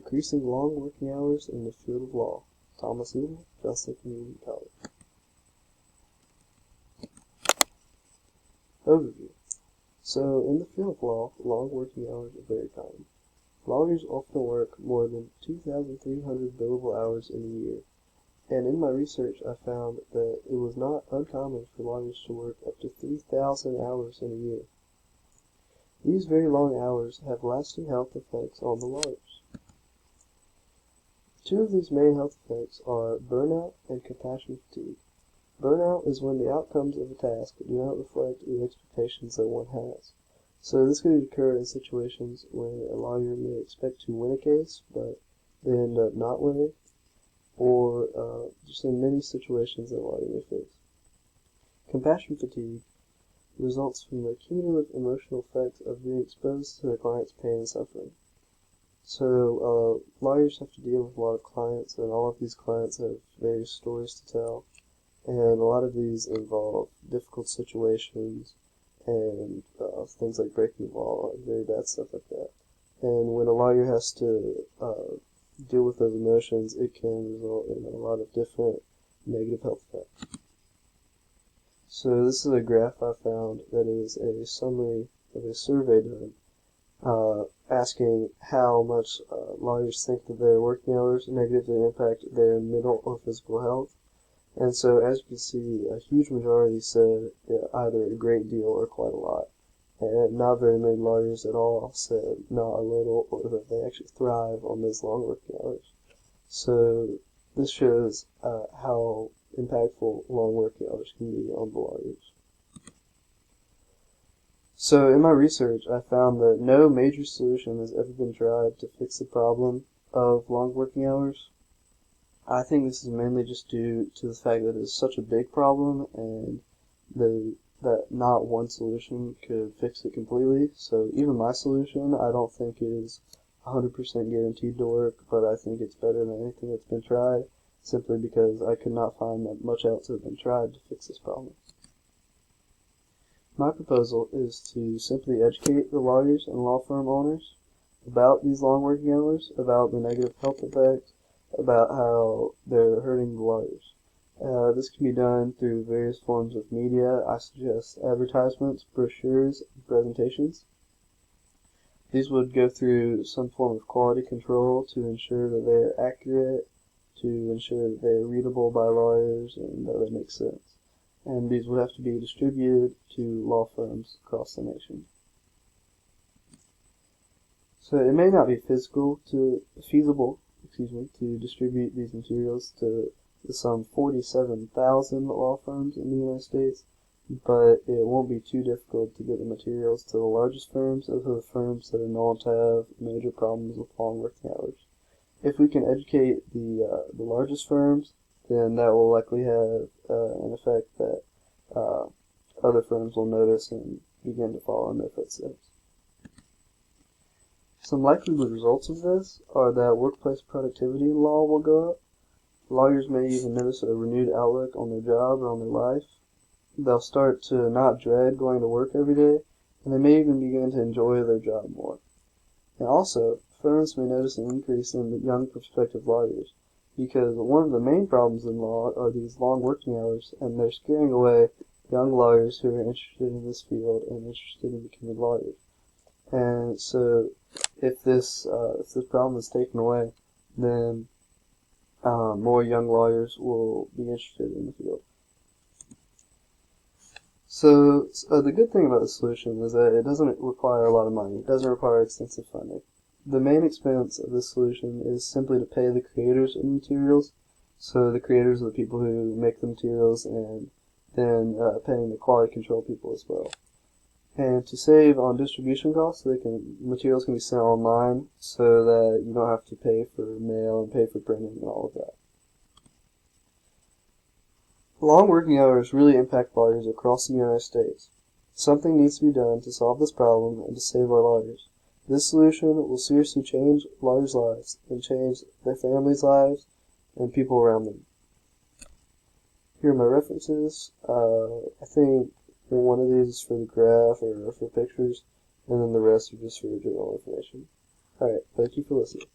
Increasing Long Working Hours in the Field of Law. Thomas Eden, Johnson Community College. Overview. So, in the field of law, long working hours are very common. Lawyers often work more than 2,300 billable hours in a year, and in my research I found that it was not uncommon for lawyers to work up to 3,000 hours in a year. These very long hours have lasting health effects on the lawyers. Two of these main health effects are burnout and compassion fatigue. Burnout is when the outcomes of a task do not reflect the expectations that one has. So this could occur in situations where a lawyer may expect to win a case, but they end up not winning, or just in many situations that a lawyer may face. Compassion fatigue results from the cumulative emotional effects of being exposed to their client's pain and suffering. So lawyers have to deal with a lot of clients, and all of these clients have various stories to tell. And a lot of these involve difficult situations and things like breaking the law and very bad stuff like that. And when a lawyer has to deal with those emotions, it can result in a lot of different negative health effects. So this is a graph I found that is a summary of a survey done asking how much lawyers think that their working hours negatively impact their mental or physical health. And so, as you can see, a huge majority said either a great deal or quite a lot. And not very many lawyers at all said not a little, or that they actually thrive on those long working hours. So, this shows how impactful long working hours can be on the lawyers. So, in my research, I found that no major solution has ever been tried to fix the problem of long working hours. I think this is mainly just due to the fact that it's such a big problem and that not one solution could fix it completely. So even my solution, I don't think is 100% guaranteed to work, but I think it's better than anything that's been tried, simply because I could not find that much else has been tried to fix this problem. My proposal is to simply educate the lawyers and law firm owners about these long working hours, about the negative health effects, about how they're hurting the lawyers. This can be done through various forms of media. I suggest advertisements, brochures, and presentations. These would go through some form of quality control to ensure that they are accurate, to ensure that they are readable by lawyers, and that they make sense. And these would have to be distributed to law firms across the nation. So it may not be feasible to distribute these materials to some 47,000 law firms in the United States, but it won't be too difficult to get the materials to the largest firms or to the firms that are known to have major problems with long working hours. If we can educate the largest firms, then that will likely have an effect that other firms will notice and begin to follow in their footsteps. Some likely results of this are that workplace productivity law will go up. Lawyers may even notice a renewed outlook on their job or on their life. They'll start to not dread going to work every day, and they may even begin to enjoy their job more. And also, firms may notice an increase in the young prospective lawyers, because one of the main problems in law are these long working hours, and they're scaring away young lawyers who are interested in this field and interested in becoming lawyers. And so, if this problem is taken away, then more young lawyers will be interested in the field. So the good thing about the solution is that it doesn't require a lot of money. It doesn't require extensive funding. The main expense of this solution is simply to pay the creators of the materials. So the creators are the people who make the materials, and then paying the quality control people as well. And to save on distribution costs, materials can be sent online so that you don't have to pay for mail and pay for printing and all of that. Long working hours really impact lawyers across the United States. Something needs to be done to solve this problem and to save our lawyers. This solution will seriously change lawyers' lives and change their families' lives and people around them. Here are my references. I think one of these is for the graph or for pictures, and then the rest are just for general information. Alright, thank you for listening.